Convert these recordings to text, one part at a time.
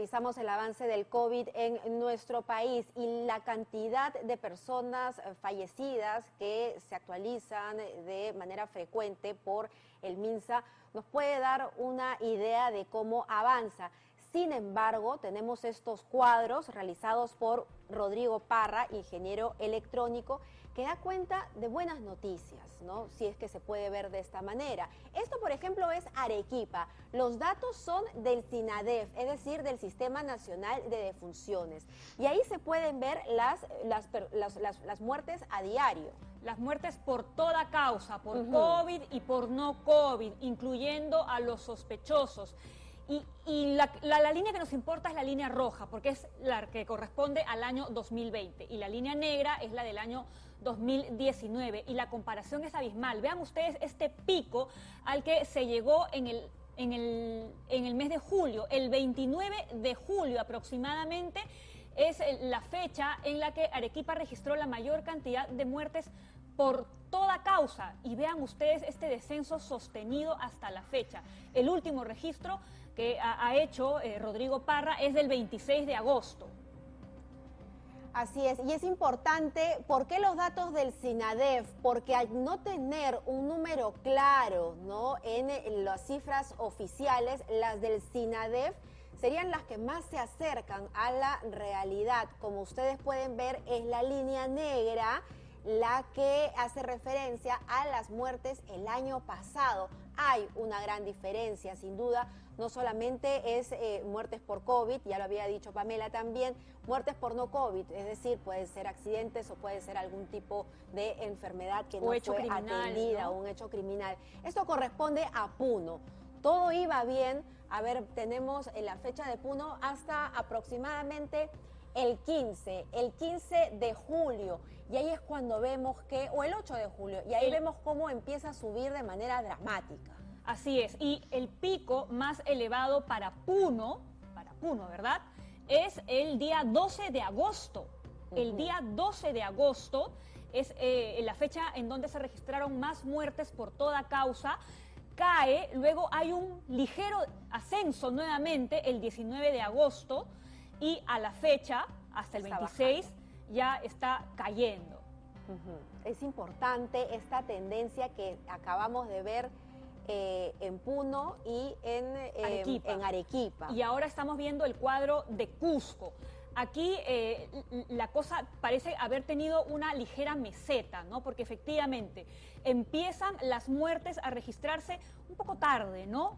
Revisamos el avance del COVID en nuestro país y la cantidad de personas fallecidas que se actualizan de manera frecuente por el MINSA nos puede dar una idea de cómo avanza. Sin embargo, tenemos estos cuadros realizados por Rodrigo Parra, ingeniero electrónico, que da cuenta de buenas noticias, ¿no? Si es que se puede ver de esta manera. Esto, por ejemplo, es Arequipa. Los datos son del SINADEF, es decir, del Sistema Nacional de Defunciones. Y ahí se pueden ver las muertes a diario. Las muertes por toda causa, por COVID y por no COVID, incluyendo a los sospechosos. Y la línea que nos importa es la línea roja, porque es la que corresponde al año 2020, y la línea negra es la del año 2019, y la comparación es abismal. Vean ustedes este pico al que se llegó en el mes de julio. El 29 de julio aproximadamente es la fecha en la que Arequipa registró la mayor cantidad de muertes por toda causa, y vean ustedes este descenso sostenido hasta la fecha. El último registro que ha hecho Rodrigo Parra es del 26 de agosto. Así es, y es importante, ¿por qué los datos del SINADEF? Porque al no tener un número claro, ¿no?, en las cifras oficiales, las del SINADEF serían las que más se acercan a la realidad. Como ustedes pueden ver, es la línea negra la que hace referencia a las muertes el año pasado. Hay una gran diferencia, sin duda. No solamente es muertes por COVID, ya lo había dicho Pamela también, muertes por no COVID, es decir, pueden ser accidentes o puede ser algún tipo de enfermedad que no fue atendida, ¿no?, o un hecho criminal. Esto corresponde a Puno. Todo iba bien. A ver, tenemos la fecha de Puno hasta aproximadamente el 15 de julio, y ahí es cuando vemos que, o el 8 de julio, y ahí vemos cómo empieza a subir de manera dramática. Así es, y el pico más elevado para Puno, ¿verdad?, es el día 12 de agosto. El día 12 de agosto es la fecha en donde se registraron más muertes por toda causa. Cae, luego hay un ligero ascenso nuevamente el 19 de agosto, y a la fecha, hasta el 26, ya está cayendo. Es importante esta tendencia que acabamos de ver en Puno y en Arequipa. Y ahora estamos viendo el cuadro de Cusco. Aquí la cosa parece haber tenido una ligera meseta, ¿no? Porque efectivamente empiezan las muertes a registrarse un poco tarde, ¿no?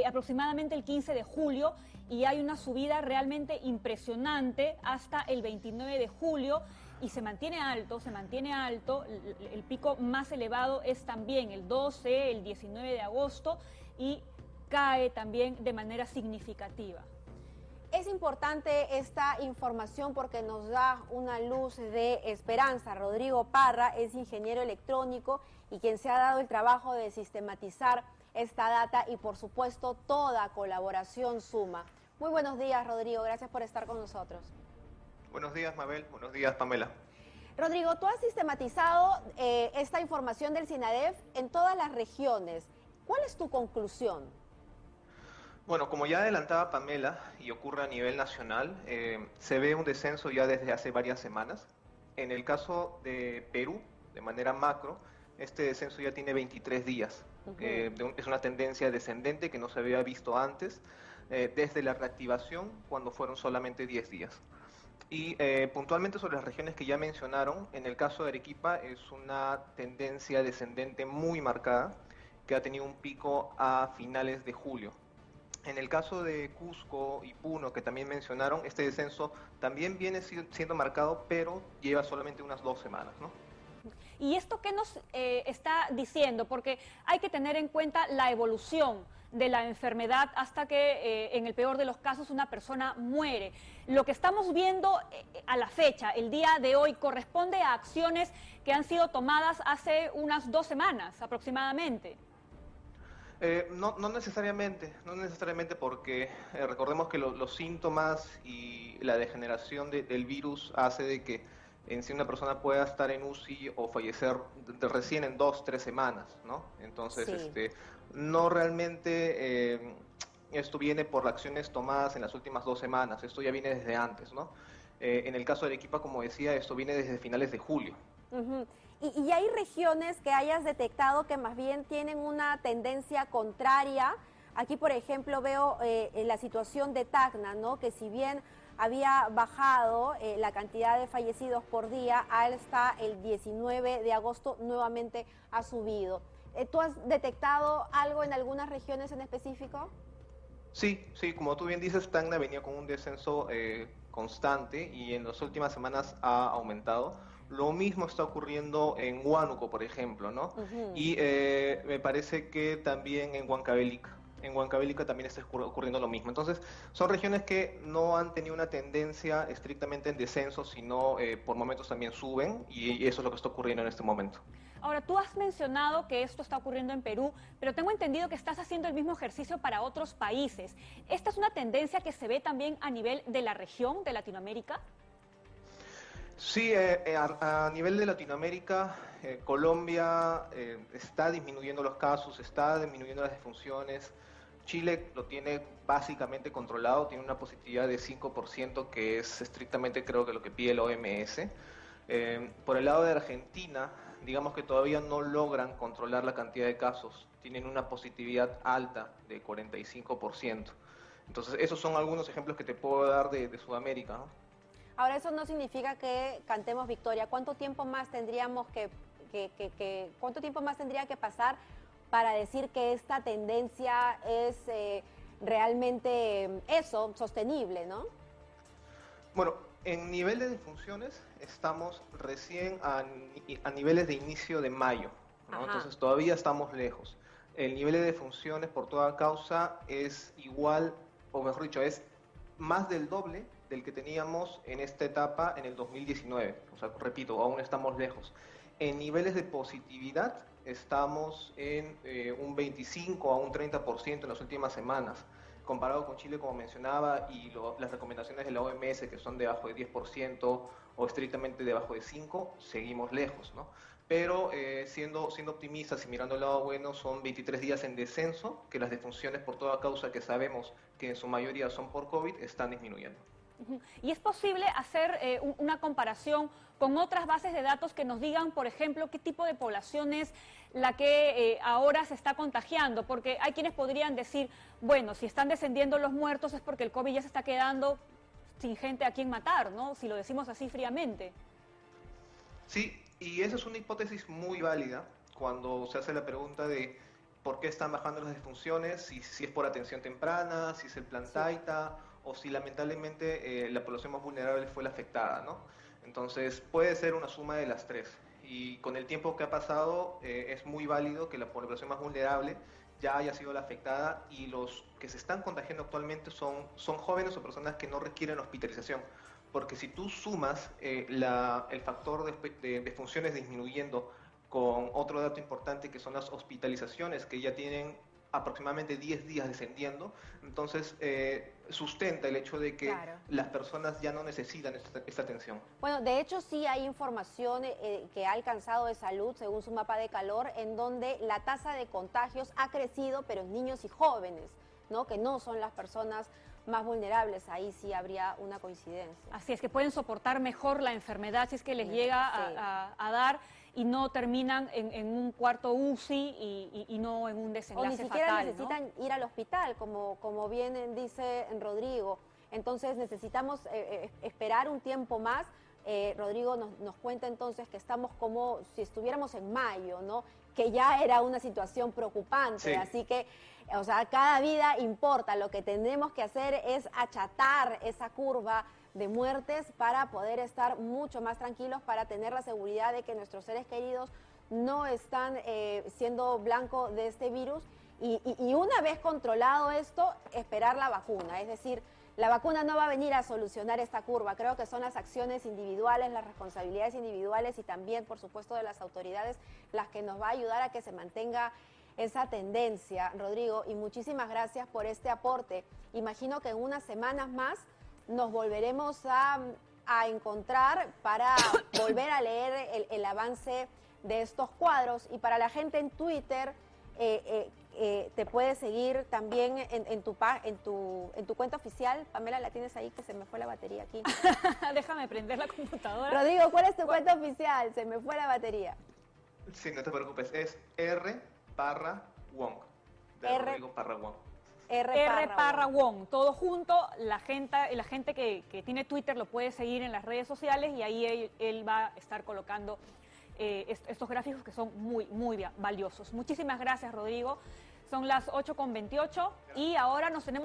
Aproximadamente el 15 de julio, y hay una subida realmente impresionante hasta el 29 de julio, y se mantiene alto. El pico más elevado es también el 12, el 19 de agosto, y cae también de manera significativa. Es importante esta información porque nos da una luz de esperanza. Rodrigo Parra es ingeniero electrónico y quien se ha dado el trabajo de sistematizar esta data, y por supuesto toda colaboración suma. Muy buenos días, Rodrigo, gracias por estar con nosotros. Buenos días, Mabel, buenos días, Pamela. Rodrigo, tú has sistematizado esta información del SINADEF en todas las regiones. ¿Cuál es tu conclusión? Bueno, como ya adelantaba Pamela, y ocurre a nivel nacional, se ve un descenso ya desde hace varias semanas. En el caso de Perú, de manera macro, este descenso ya tiene 23 días. Es una tendencia descendente que no se había visto antes, desde la reactivación, cuando fueron solamente 10 días. Y puntualmente sobre las regiones que ya mencionaron, en el caso de Arequipa es una tendencia descendente muy marcada, que ha tenido un pico a finales de julio. En el caso de Cusco y Puno, que también mencionaron, este descenso también viene siendo marcado, pero lleva solamente unas 2 semanas, ¿no? ¿Y esto qué nos está diciendo? Porque hay que tener en cuenta la evolución de la enfermedad hasta que, en el peor de los casos, una persona muere. Lo que estamos viendo a la fecha, el día de hoy, corresponde a acciones que han sido tomadas hace unas 2 semanas aproximadamente. No necesariamente porque recordemos que los síntomas y la degeneración del virus hace de que en sí una persona pueda estar en UCI o fallecer recién en 2-3 semanas, ¿no? Entonces, sí, no realmente esto viene por acciones tomadas en las últimas 2 semanas, esto ya viene desde antes, ¿no? En el caso de Arequipa, como decía, esto viene desde finales de julio. Ujú. Y hay regiones que hayas detectado que más bien tienen una tendencia contraria. Aquí, por ejemplo, veo en la situación de Tacna, ¿no? Que si bien había bajado la cantidad de fallecidos por día, hasta el 19 de agosto nuevamente ha subido. ¿Tú has detectado algo en algunas regiones en específico? Sí, sí, como tú bien dices, Tacna venía con un descenso constante y en las últimas semanas ha aumentado. Lo mismo está ocurriendo en Huánuco, por ejemplo, ¿no? Ujú. Y me parece que también en Huancavelica. En Huancavelica también está ocurriendo lo mismo. Entonces, son regiones que no han tenido una tendencia estrictamente en descenso, sino por momentos también suben y eso es lo que está ocurriendo en este momento. Ahora, tú has mencionado que esto está ocurriendo en Perú, pero tengo entendido que estás haciendo el mismo ejercicio para otros países. ¿Esta es una tendencia que se ve también a nivel de la región de Latinoamérica? Sí, a nivel de Latinoamérica, Colombia está disminuyendo los casos, está disminuyendo las defunciones. Chile lo tiene básicamente controlado, tiene una positividad de 5%, que es estrictamente creo que lo que pide la OMS. Por el lado de Argentina, digamos que todavía no logran controlar la cantidad de casos, tienen una positividad alta de 45%. Entonces, esos son algunos ejemplos que te puedo dar de Sudamérica, ¿no? Ahora, eso no significa que cantemos victoria. ¿Cuánto tiempo más tendríamos cuánto tiempo más tendría que pasar para decir que esta tendencia es realmente eso, sostenible, ¿no? Bueno, en nivel de defunciones estamos recién a niveles de inicio de mayo, ¿no? Ajá. Entonces todavía estamos lejos. El nivel de defunciones por toda causa es igual, o mejor dicho, es más del doble del que teníamos en esta etapa en el 2019. O sea, repito, aún estamos lejos. En niveles de positividad estamos en un 25 a un 30% en las últimas semanas comparado con Chile, como mencionaba, y las recomendaciones de la OMS, que son debajo de 10% o estrictamente debajo de 5%, seguimos lejos, ¿no? Pero siendo optimistas y mirando el lado bueno, son 23 días en descenso, que las defunciones por toda causa que sabemos que en su mayoría son por COVID, están disminuyendo. Ujú. ¿Y es posible hacer una comparación con otras bases de datos que nos digan, por ejemplo, qué tipo de población es la que ahora se está contagiando? Porque hay quienes podrían decir, bueno, si están descendiendo los muertos es porque el COVID ya se está quedando sin gente a quien matar, ¿no? Si lo decimos así fríamente. Sí, y esa es una hipótesis muy válida cuando se hace la pregunta de por qué están bajando las disfunciones, si es por atención temprana, si es el plan Sí. Taita o si lamentablemente la población más vulnerable fue la afectada, ¿no? Entonces puede ser una suma de las tres. Y con el tiempo que ha pasado es muy válido que la población más vulnerable ya haya sido la afectada y los que se están contagiando actualmente son jóvenes o personas que no requieren hospitalización porque si tú sumas el factor de funciones disminuyendo con otro dato importante que son las hospitalizaciones, que ya tienen aproximadamente 10 días descendiendo, entonces sustenta el hecho de que Claro. las personas ya no necesitan esta atención. Bueno, de hecho sí hay información que ha alcanzado de salud, según su mapa de calor, en donde la tasa de contagios ha crecido, pero en niños y jóvenes, ¿no? Que no son las personas más vulnerables. Ahí sí habría una coincidencia. Así es, que pueden soportar mejor la enfermedad si es que les llega Sí. a dar y no terminan en un cuarto UCI y no en un O ni desenlace siquiera fatal, ¿no? necesitan ir al hospital, como bien dice Rodrigo. Entonces necesitamos esperar un tiempo más. Rodrigo nos cuenta entonces que estamos como si estuviéramos en mayo, ¿no? Que ya era una situación preocupante. Sí. Así que, o sea, cada vida importa. Lo que tenemos que hacer es achatar esa curva de muertes para poder estar mucho más tranquilos, para tener la seguridad de que nuestros seres queridos no están siendo blanco de este virus y una vez controlado esto, esperar la vacuna. Es decir, la vacuna no va a venir a solucionar esta curva. Creo que son las acciones individuales, las responsabilidades individuales y también, por supuesto, de las autoridades las que nos va a ayudar a que se mantenga esa tendencia, Rodrigo. Y muchísimas gracias por este aporte. Imagino que en unas semanas más nos volveremos a encontrar para volver a leer el avance de estos cuadros. Y para la gente en Twitter, te puede seguir también en tu cuenta oficial. Pamela, la tienes ahí, que se me fue la batería aquí. Déjame prender la computadora. Rodrigo, ¿cuál es tu cuenta oficial? Se me fue la batería. Sí, no te preocupes, es R Parra Wong. De Rodrigo Parra Wong. R Parra Wong, todo junto. La gente que tiene Twitter lo puede seguir en las redes sociales y ahí él va a estar colocando estos gráficos que son muy, muy valiosos. Muchísimas gracias, Rodrigo. Son las 8:28 y ahora nos tenemos